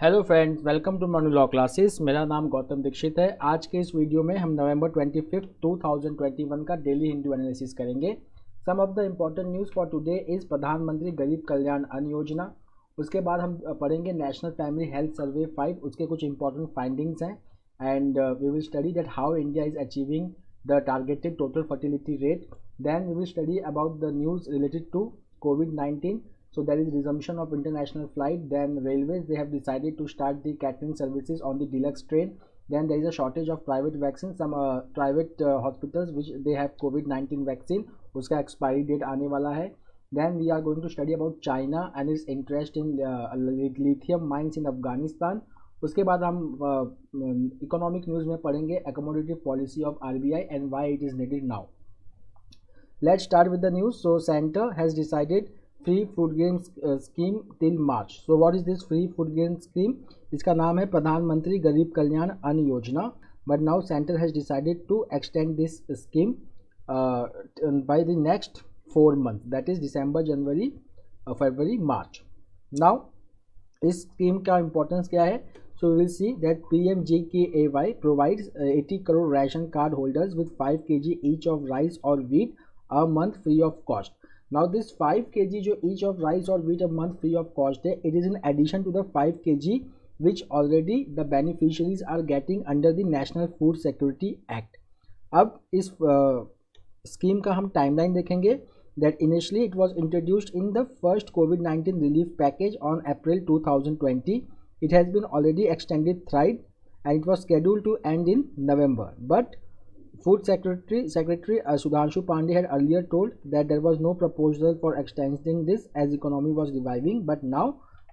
Hello friends, welcome to Manu law classes. मेरा नाम गौतम दीक्षित है। आज के इस वीडियो में हम नवंबर 25 2021 का डेली हिंदू एनालिसिस करेंगे। Some of the important news for today is प्रधानमंत्री गरीब कल्याण अन्न योजना। उसके बाद हम पढ़ेंगे नेशनल फैमिली हेल्थ सर्वे 5, उसके कुछ इंपॉर्टेंट फाइंडिंग्स हैं। And we will study that how India is achieving the targeted total fertility rate. Then we will study about the news related to COVID-19. So there is resumption of international flight. Then railways, they have decided to start the catering services on the deluxe train. Then there is a shortage of private vaccines. Some private hospitals which they have COVID-19 vaccine, उसका expiry date आने वाला है. Then we are going to study about China and its interest in lithium mines in Afghanistan. उसके बाद हम economic news में पढ़ेंगे accommodative policy of RBI and why it is needed now. Let's start with the news. So center has decided free food grain scheme till March. So what is this free food grain scheme? इसका नाम है प्रधानमंत्री गरीब कल्याण अन्न योजना. But now center has decided to extend this scheme by the next 4 months. That is December, January, February, March. Now इस scheme का importance क्या है? So we will see that PMGKAY provides 80 crore ration card holders with 5 kg each of rice or wheat a month free of cost. Now this 5 kg जो each of rice or wheat a month free of cost है, it is in addition to the 5 kg which already the beneficiaries are getting under the National Food Security Act. अब इस scheme का हम timeline देखेंगे. That initially it was introduced in the first COVID-19 relief package on April 2020. It has been already extended thrice and it was scheduled to end in November. But Food Secretary Sudhanshu Pandey had earlier told that there was no proposal for extending this as economy was reviving. But now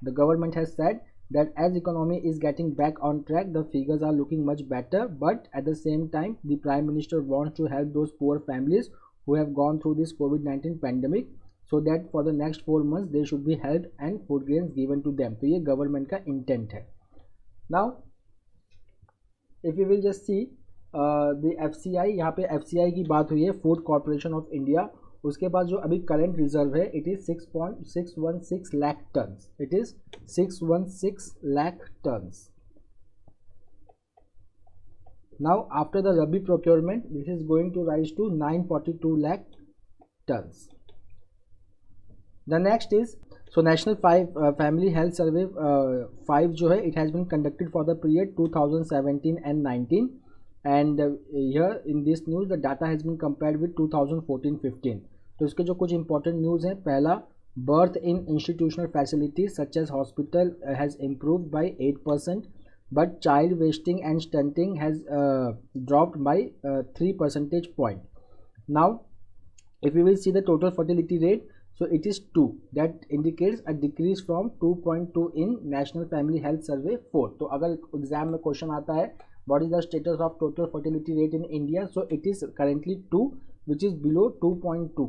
the government has said that as economy is getting back on track, the figures are looking much better. But at the same time, the Prime Minister wants to help those poor families who have gone through this COVID-19 pandemic, so that for the next 4 months they should be helped and food grains given to them. तो ये government का intent है. Now, if we will just see the FCI, यहाँ पे FCI की बात हुई है, फूड कॉर्पोरेशन ऑफ इंडिया. उसके पास जो अभी करंट रिजर्व है it is 6.616 lakh tons. It is 616 lakh tons. Now after the rabi procurement this is going to rise to 942 lakh tons. The next is so national family health survey 5 जो है it has been conducted for the period 2017 and 19. And here in this news the data has been compared with 2014-15. तो इसके जो कुछ important news हैं, पहला birth in institutional facilities such as hospital has improved by 8%, but child wasting and stunting has dropped by 3 percentage point. Now if we will see the total fertility rate, so it is 2. That indicates a decrease from 2.2 in National Family Health Survey 4. तो अगर exam में question आता है what is the status of total fertility rate in India, so it is currently 2 which is below 2.2.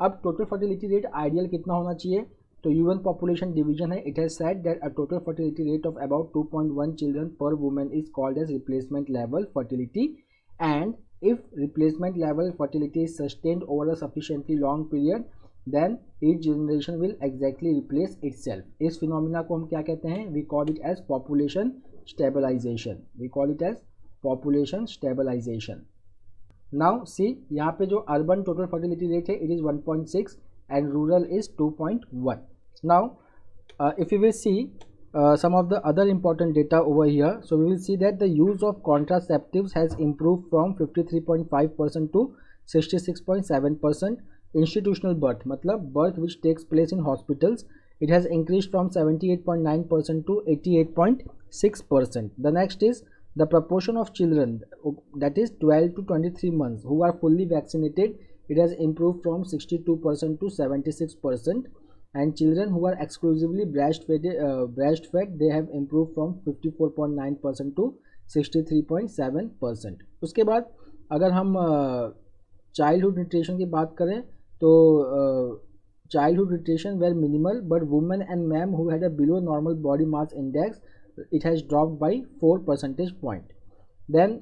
अब total fertility rate ideal कितना होना चाहिए? तो UN population division है, it has said that a total fertility rate of about 2.1 children per woman is called as replacement level fertility, and if replacement level fertility is sustained over a sufficiently long period, then each generation will exactly replace itself. इस phenomena को हम क्या कहते हैं? We call it as population stabilization. We call it as population stabilization. Now see यहाँ पे जो urban total fertility rate है it is 1.6 and rural is 2.1. Now if we will see some of the other important data over here, so we will see that the use of contraceptives has improved from 53.5% to 66.7%. Institutional birth मतलब birth which takes place in hospitals, it has increased from 78.9% to 88.6%. The next is the proportion of children that is 12 to 23 months who are fully vaccinated, it has improved from 62% to 76%, and children who are exclusively breastfed they have improved from 54.9% to 63.7%. उसके बाद अगर हम childhood nutrition की बात करें तो childhood nutrition were minimal, but women and men who had a below normal body mass index, it has dropped by 4 percentage point. Then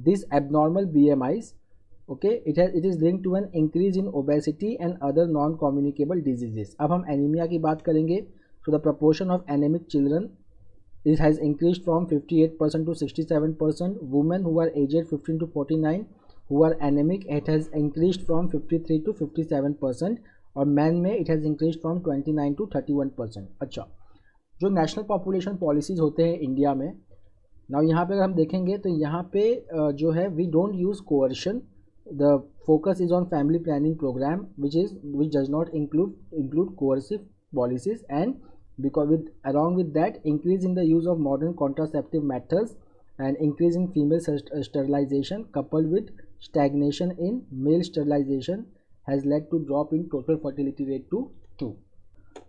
this abnormal BMIs, okay, it is linked to an increase in obesity and other non communicable diseases. अब हम anemia की बात करेंगे. So the proportion of anemic children it has increased from 58% to 67%. Women who are aged 15 to 49 who are anemic, it has increased from 53 to 57%, और man में it has increase from 29 to 31%. अच्छा, जो national population policies होते हैं India में, now यहाँ पे अगर हम देखेंगे तो यहाँ पे जो है we don't use coercion, the focus is on family planning programme which does not include coercive policies, and because along with that increase in the use of modern contraceptive methods and increase in female sterilization coupled with stagnation in male sterilization has led to drop in total fertility rate to 2.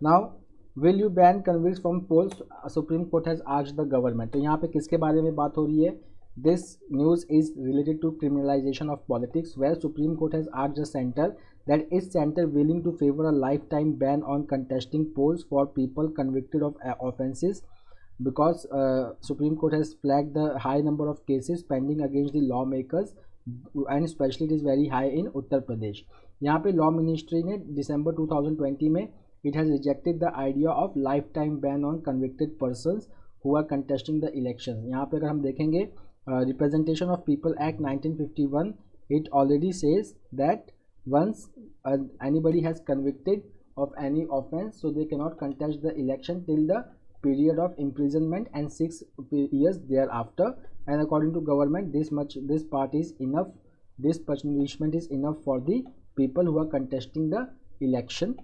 Now will you ban convicts from polls? Supreme Court has asked the government. तो यहाँ पे किसके बारे में बात हो रही है? This news is related to criminalization of politics, where Supreme Court has asked the center that is center willing to favor a lifetime ban on contesting polls for people convicted of offenses, because Supreme Court has flagged the high number of cases pending against the lawmakers, and especially it is very high in Uttar Pradesh. यहाँ पे law ministry ने दिसंबर 2020 में it has rejected the idea of lifetime ban on convicted persons who are contesting the elections. यहाँ पे अगर हम देखेंगे Representation of People Act 1951, it already says that once anybody has convicted of any offense, so they cannot contest the election till the period of imprisonment and 6 years thereafter, and according to government this part is enough, this punishment is enough for the people who are contesting the election.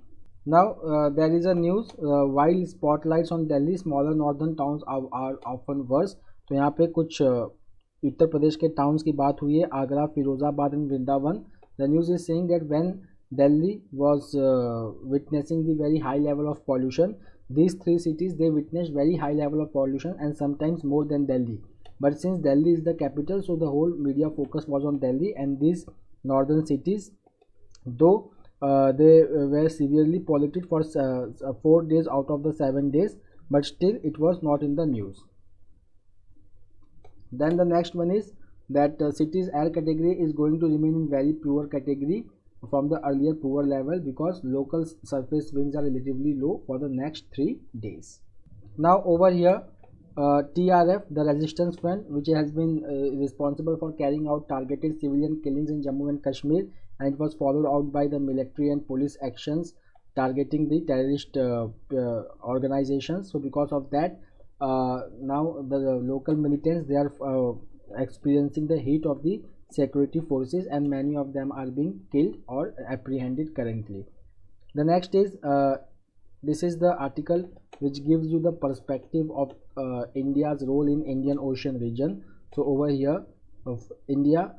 Now there is a news, while spotlights on Delhi, smaller northern towns are often worse. तो यहाँ पे कुछ उत्तर प्रदेश के towns की बात हुई है, Agra, Firozabad and Vrindavan. The news is saying that when Delhi was witnessing the very high level of pollution, these 3 cities they witnessed very high level of pollution and sometimes more than Delhi. But since Delhi is the capital, so the whole media focus was on Delhi, and these northern cities, though they were severely polluted for 4 days out of the 7 days, but still it was not in the news. Then the next one is that city's air category is going to remain in very poor category from the earlier poor level, because local surface winds are relatively low for the next 3 days. Now over here, TRF, the resistance front, which has been responsible for carrying out targeted civilian killings in Jammu and Kashmir, and it was followed out by the military and police actions targeting the terrorist organizations. So because of that, now the local militants, they are experiencing the heat of the security forces, and many of them are being killed or apprehended currently. The next is this is the article which gives you the perspective of India's role in Indian Ocean region. So over here, India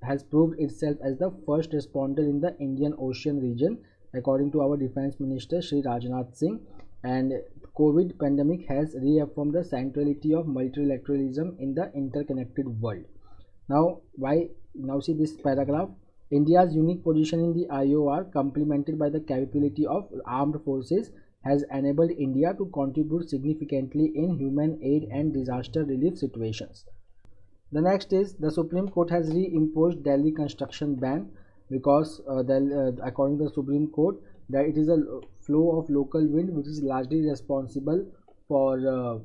has proved itself as the first responder in the Indian Ocean region, according to our Defense Minister Shri Rajnath Singh, and COVID pandemic has reaffirmed the centrality of multilateralism in the interconnected world. Now see this paragraph. India's unique position in the IOR, complemented by the capability of armed forces, has enabled India to contribute significantly in human aid and disaster relief situations. The next is the Supreme Court has reimposed Delhi construction ban, because according to the Supreme Court, that it is a flow of local wind which is largely responsible for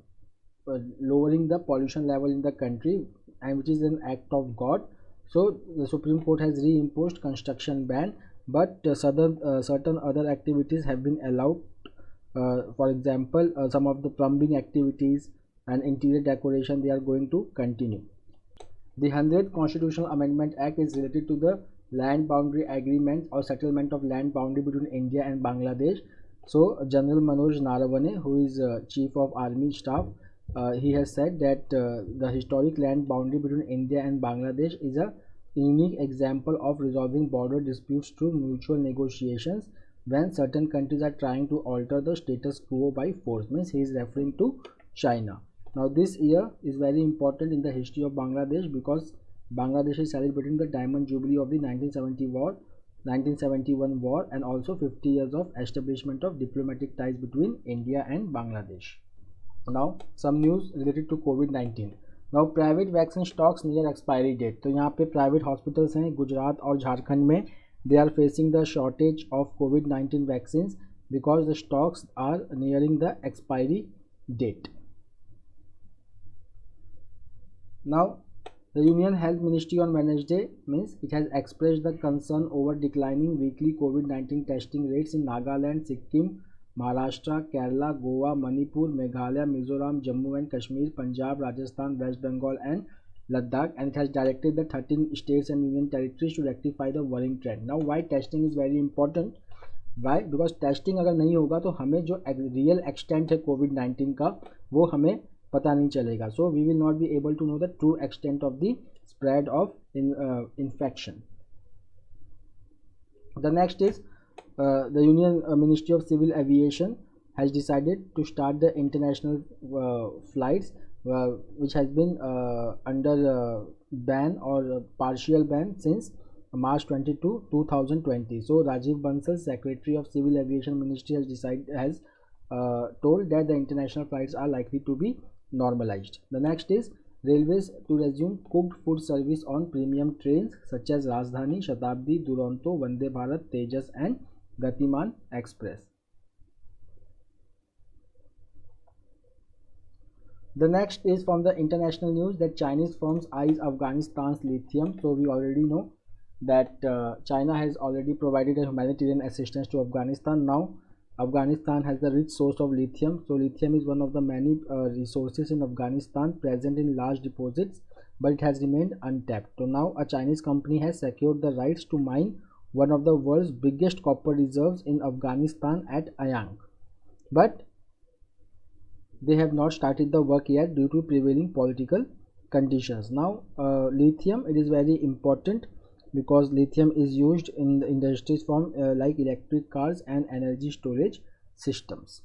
lowering the pollution level in the country, and which is an act of God. So the Supreme Court has reimposed construction ban, but certain other activities have been allowed. For example, some of the plumbing activities and interior decoration, they are going to continue. The 100th Constitutional Amendment Act is related to the land boundary agreement or settlement of land boundary between India and Bangladesh. So General Manoj Narawane, who is Chief of Army Staff, he has said that the historic land boundary between India and Bangladesh is a unique example of resolving border disputes through mutual negotiations when certain countries are trying to alter the status quo by force. Means he is referring to China. Now this year is very important in the history of Bangladesh, because Bangladesh is celebrating the Diamond Jubilee of the 1971 war, and also 50 years of establishment of diplomatic ties between India and Bangladesh. Now some news related to COVID-19. Now private vaccine stocks near expiry date. तो यहाँ पे private hospitals हैं गुजरात और झारखंड में, they are facing the shortage of COVID-19 vaccines because the stocks are nearing the expiry date. Now, the Union Health Ministry on Wednesday means it has expressed the concern over declining weekly COVID-19 testing rates in Nagaland, Sikkim, Maharashtra, Kerala, Goa, Manipur, Meghalaya, Mizoram, Jammu and Kashmir, Punjab, Rajasthan, West Bengal and Ladakh, and it has directed the 13 states and union territories to rectify the worrying trend. Now, why testing is very important? Why? Because testing अगर नहीं होगा तो हमें जो real extent है कोविड-19 का वो हमें पता नहीं चलेगा. So we will not be able to know the true extent of the spread of infection. The next is the Union Ministry of Civil Aviation has decided to start the international flights which has been under ban or partial ban since March 22, 2020. So Rajiv Bansal, Secretary of Civil Aviation Ministry, has told that the international flights are likely to be normalized. The next is railways to resume cooked food service on premium trains such as Rajdhani, Shatabdi, Duronto, Vande Bharat, Tejas and Gatiman Express. The next is from the international news that Chinese firms eyes Afghanistan's lithium. So we already know that China has already provided a humanitarian assistance to Afghanistan. Now Afghanistan has the rich source of lithium. So lithium is one of the many resources in Afghanistan present in large deposits, but it has remained untapped. So now a Chinese company has secured the rights to mine one of the world's biggest copper reserves in Afghanistan at Ayang, but they have not started the work yet due to prevailing political conditions. Now lithium, it is very important because lithium is used in the industries from like electric cars and energy storage systems.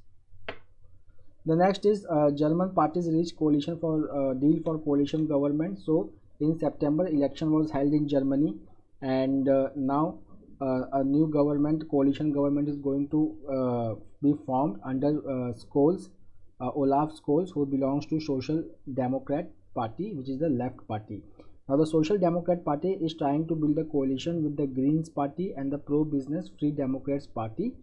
The next is German parties reached coalition for deal for coalition government. So in September election was held in Germany, and now a new government, coalition government, is going to be formed under Scholz, Olaf Scholz, who belongs to Social Democrat Party, which is the left party. Now the Social Democrat Party is trying to build a coalition with the Greens Party and the pro-business Free Democrats Party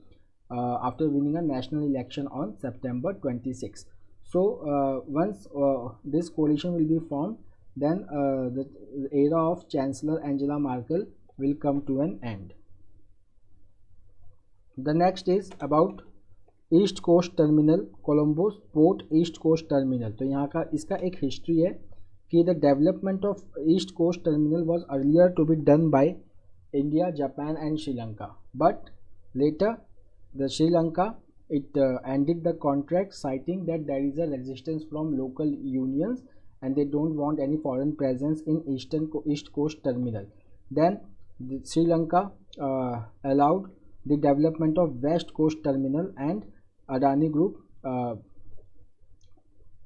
after winning a national election on September 26. So once this coalition will be formed, then the era of Chancellor Angela Merkel will come to an end. The next is about east coast terminal, Colombo port east coast terminal. तो यहाँ का इसका एक history है कि the development of east coast terminal was earlier to be done by India, Japan and Sri Lanka, but later the Sri Lanka it ended the contract, citing that there is a resistance from local unions and they don't want any foreign presence in East Coast terminal. Then Sri Lanka allowed the development of West Coast terminal, and Adani Group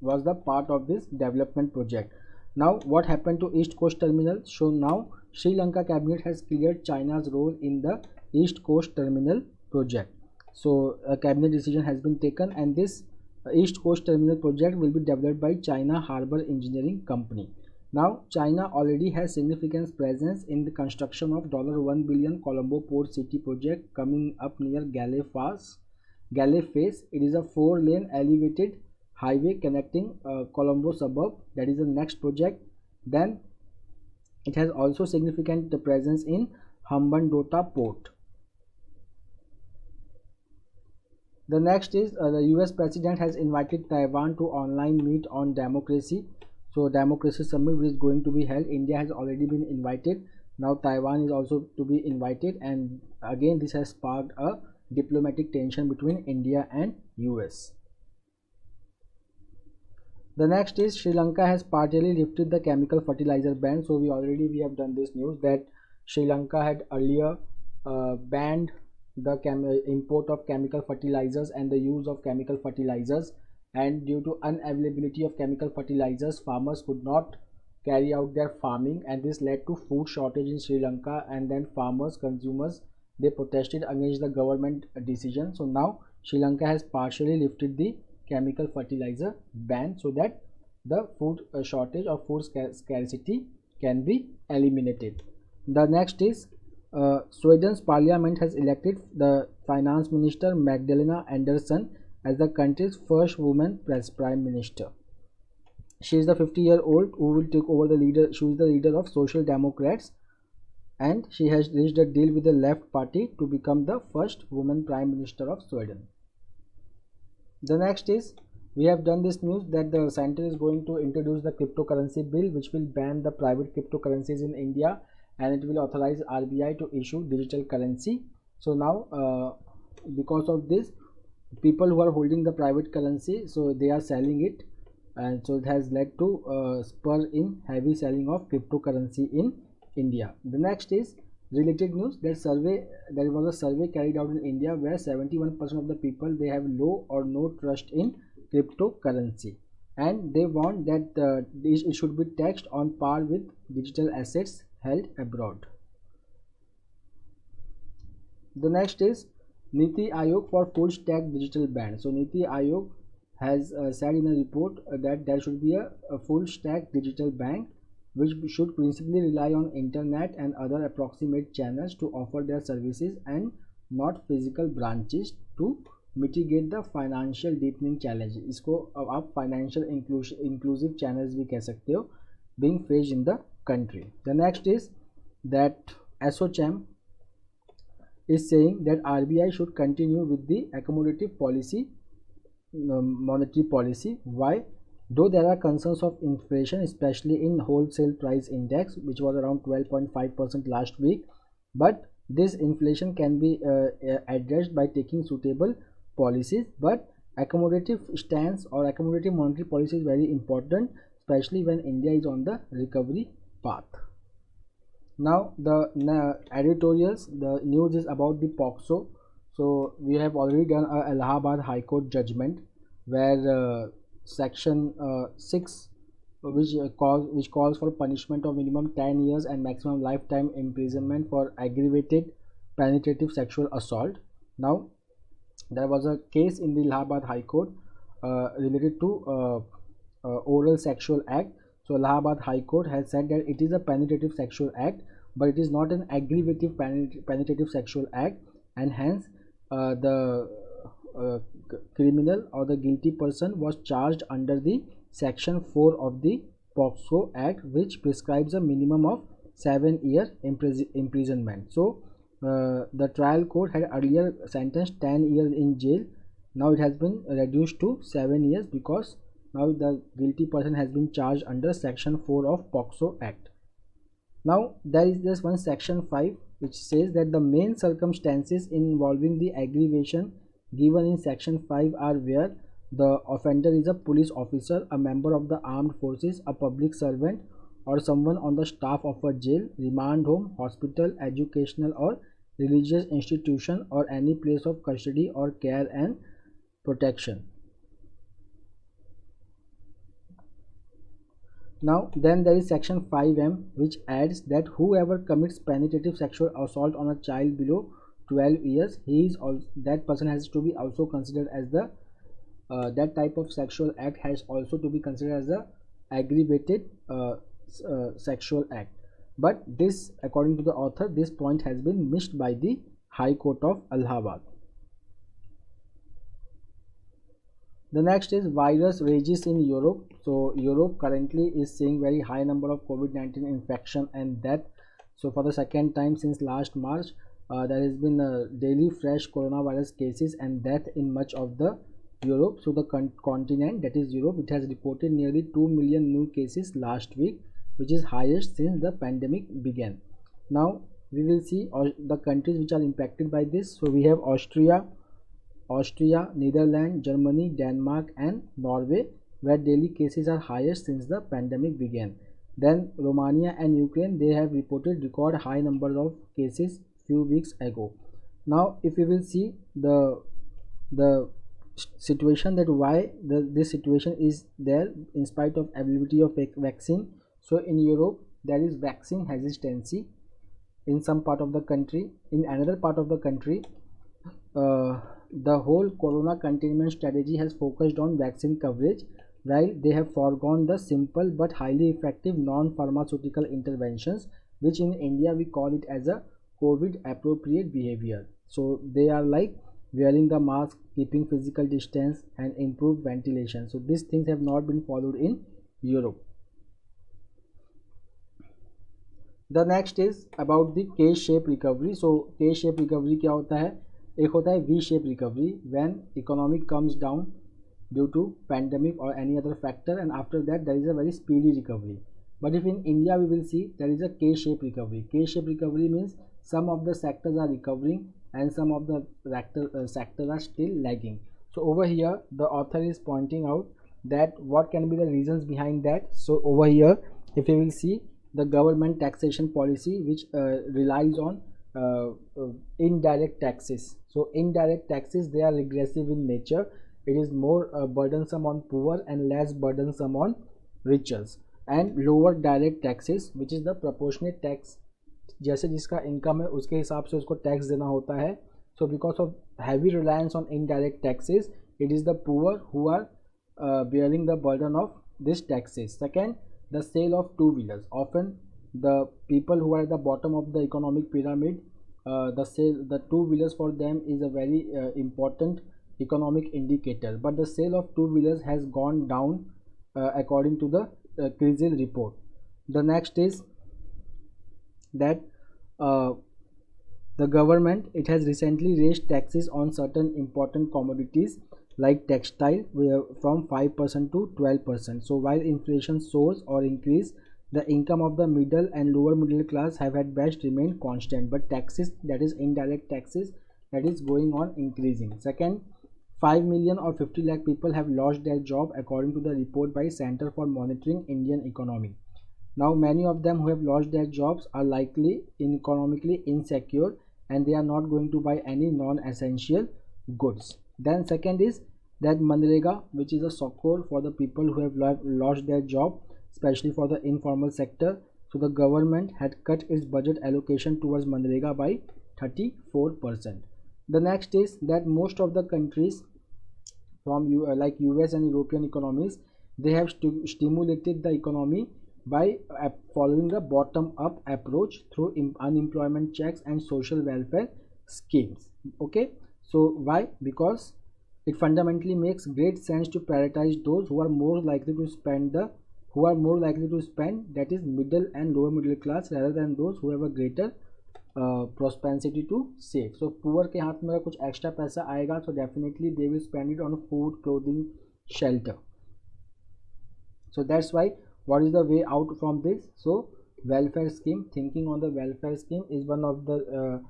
was the part of this development project. Now what happened to East Coast terminal? So now Sri Lanka cabinet has cleared China's role in the East Coast terminal project. So a cabinet decision has been taken, and this East Coast terminal project will be developed by China Harbour Engineering Company. Now China already has significant presence in the construction of $1 billion Colombo Port City project coming up near Galle Face. It is a 4-lane elevated highway connecting Colombo suburb. That is the next project. Then it has also significant presence in Hambantota Port. The next is the US President has invited Taiwan to online meet on democracy. So democracy summit is going to be held. India has already been invited. Now Taiwan is also to be invited, and again this has sparked a diplomatic tension between India and US. The next is Sri Lanka has partially lifted the chemical fertilizer ban. So we have done this news that Sri Lanka had earlier banned the import of chemical fertilizers and the use of chemical fertilizers, and due to unavailability of chemical fertilizers, farmers could not carry out their farming, and this led to food shortage in Sri Lanka, and then farmers, consumers, they protested against the government decision. So now Sri Lanka has partially lifted the chemical fertilizer ban so that the food shortage or food scarcity can be eliminated. The next is Sweden's parliament has elected the finance minister Magdalena Andersson as the country's first woman prime minister. She is the 50-year-old who will take over the leader. She is the leader of Social Democrats, and she has reached a deal with the left party to become the first woman prime minister of Sweden. The next is, we have done this news that the center is going to introduce the cryptocurrency bill, which will ban the private cryptocurrencies in India, and it will authorize RBI to issue digital currency. So now because of this, people who are holding the private currency, so they are selling it, and so it has led to spur in heavy selling of cryptocurrency in India. The next is related news, that survey, there was a survey carried out in India where 71% of the people, they have low or no trust in cryptocurrency, and they want that it should be taxed on par with digital assets held abroad. The next is Niti Aayog for full stack digital ban. So Niti Aayog has said in a report that there should be a full stack digital bank which should principally rely on internet and other approximate channels to offer their services and not physical branches to mitigate the financial deepening challenge. इसको आप financial inclusive channels भी कह सकते हो being faced in the country. The next is that ASSOCHAM is saying that RBI should continue with the accommodative policy, monetary policy. Why? Though there are concerns of inflation, especially in wholesale price index, which was around 12.5% last week, but this inflation can be addressed by taking suitable policies. But accommodative stance or accommodative monetary policy is very important, especially when India is on the recovery path. Now the editorials, the news is about the POCSO. So we have already done a Allahabad High Court judgment where section 6, which calls for punishment of minimum 10 years and maximum lifetime imprisonment for aggravated penetrative sexual assault. Now there was a case in the Allahabad High Court related to oral sexual act. So Allahabad High Court has said that it is a penetrative sexual act, but it is not an aggravative penetrative sexual act, and hence the criminal or the guilty person was charged under the section 4 of the POCSO Act, which prescribes a minimum of 7-year imprisonment. So the trial court had earlier sentenced 10 years in jail. Now it has been reduced to 7 years because now the guilty person has been charged under section 4 of POCSO Act. Now there is this one section 5 which says that the main circumstances involving the aggravation given in section 5 are where the offender is a police officer, a member of the armed forces, a public servant, or someone on the staff of a jail, remand home, hospital, educational or religious institution, or any place of custody or care and protection. Now then there is section 5M, which adds that whoever commits penetrative sexual assault on a child below 12 years, that person has to be also considered as the that type of sexual act has also to be considered as a aggravated sexual act. But this, according to the author, this point has been missed by the High Court of Allahabad. The next is virus rages in Europe. So Europe currently is seeing very high number of COVID-19 infection and death. So for the second time since last March, there has been daily fresh coronavirus cases and death in much of the Europe. So the continent, that is Europe, it has reported nearly 2 million new cases last week, which is highest since the pandemic began. Now we will see the countries which are impacted by this. So we have Austria, Netherlands, Germany, Denmark and Norway, where daily cases are highest since the pandemic began. Then Romania and Ukraine, they have reported record high number of cases few weeks ago. Now if we will see the situation, that why this situation is there in spite of availability of vaccine. So in Europe there is vaccine hesitancy in some part of the country. In another part of the country, the whole corona containment strategy has focused on vaccine coverage, while they have foregone the simple but highly effective non-pharmaceutical interventions, which in India we call it as a COVID appropriate behavior. So they are like wearing the mask, keeping physical distance and improved ventilation. So these things have not been followed in Europe. The next is about the के shape recovery. सो के shape recovery क्या होता है? एक होता है V shape recovery, when economic comes down due to pandemic or any other factor, and after that there is a very speedy recovery. But if in India we will see, there is a K-shaped recovery. K-shaped recovery means some of the sectors are recovering and some of the sectors are still lagging. So over here the author is pointing out that what can be the reasons behind that. So over here, if you will see, the government taxation policy which relies on uh, indirect taxes. So indirect taxes, they are regressive in nature. It is more burdensome on poor and less burdensome on riches. And lower direct taxes, which is the proportionate tax, जैसे जिसका income है उसके हिसाब से उसको tax देना होता है. So because of heavy reliance on indirect taxes, it is the poor who are bearing the burden of these taxes. Second, the sale of two-wheelers. Often the people who are at the bottom of the economic pyramid, the two-wheelers for them is a very important economic indicator, but the sale of two-wheelers has gone down according to the CRISIL report. The next is that the government, it has recently raised taxes on certain important commodities like textile from 5% to 12%. So while inflation soars or increase, the income of the middle and lower middle class have at best remained constant, but taxes, that is indirect taxes, that is going on increasing. Second, 5 million or 50 lakh people have lost their job according to the report by Center for Monitoring Indian Economy. Now many of them who have lost their jobs are likely economically insecure and they are not going to buy any non-essential goods. Then second is that Manrega, which is a succor for the people who have lost their job, especially for the informal sector. So the government had cut its budget allocation towards Manrega by 34%. The next is that most of the countries from like US and European economies, they have stimulated the economy by following the bottom-up approach through unemployment checks and social welfare schemes. Okay, so why? Because it fundamentally makes great sense to prioritize those who are more likely to spend, that is middle and lower middle class, rather than those who have a greater propensity to save. So poor के हाथ में अगर कुछ extra पैसा आएगा, so definitely they will spend it on food, clothing, shelter. So that's why, what is the way out from this? So welfare scheme, thinking on the welfare scheme is one of the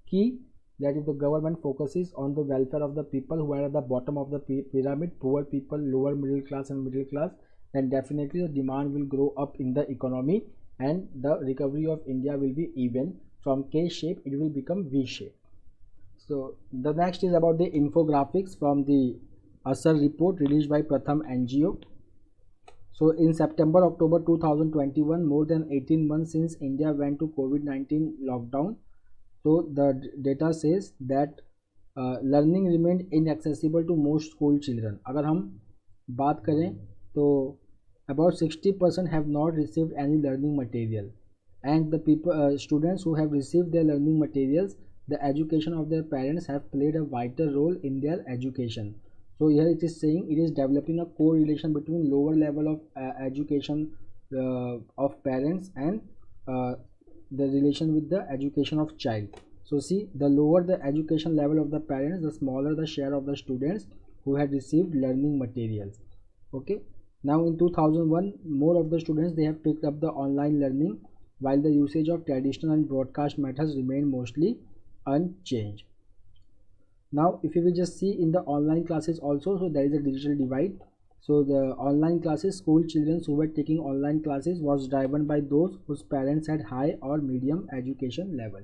key, that if the government focuses on the welfare of the people who are at the bottom of the pyramid, poor people, lower middle class and middle class, then definitely the demand will grow up in the economy and the recovery of India will be even. From K shape it will become V shape. So the next is about the infographics from the Asar report released by Pratham NGO. So in September October 2021, more than 18 months since India went to COVID-19 lockdown, so the data says that learning remained inaccessible to most school children. अगर हम बात करें तो about 60% have not received any learning material, and the people students who have received their learning materials, the education of their parents have played a vital role in their education. So here it is saying it is developing a correlation between lower level of education of parents and the relation with the education of child. So see, the lower the education level of the parents, the smaller the share of the students who had received learning materials. Okay, now in 2001, more of the students, they have picked up the online learning, while the usage of traditional and broadcast methods remain mostly unchanged. Now if you will just see in the online classes also, so there is a digital divide. So the online classes, school children who were taking online classes was driven by those whose parents had high or medium education level.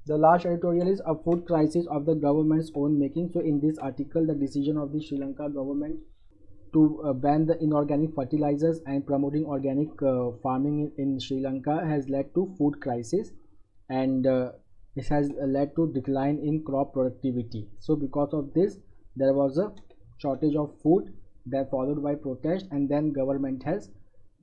The last editorial is a food crisis of the government's own making. So in this article, the decision of the Sri Lanka government to ban the inorganic fertilizers and promoting organic farming in Sri Lanka has led to food crisis, and this has led to decline in crop productivity. So because of this, there was a shortage of food, that followed by protest, and then government has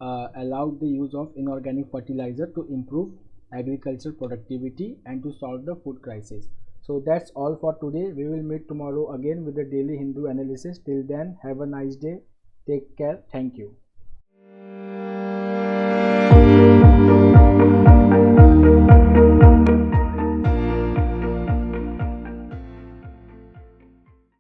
allowed the use of inorganic fertilizer to improve agriculture productivity and to solve the food crisis. So that's all for today. We will meet tomorrow again with the daily Hindu analysis. Till then, have a nice day. Take care, thank you.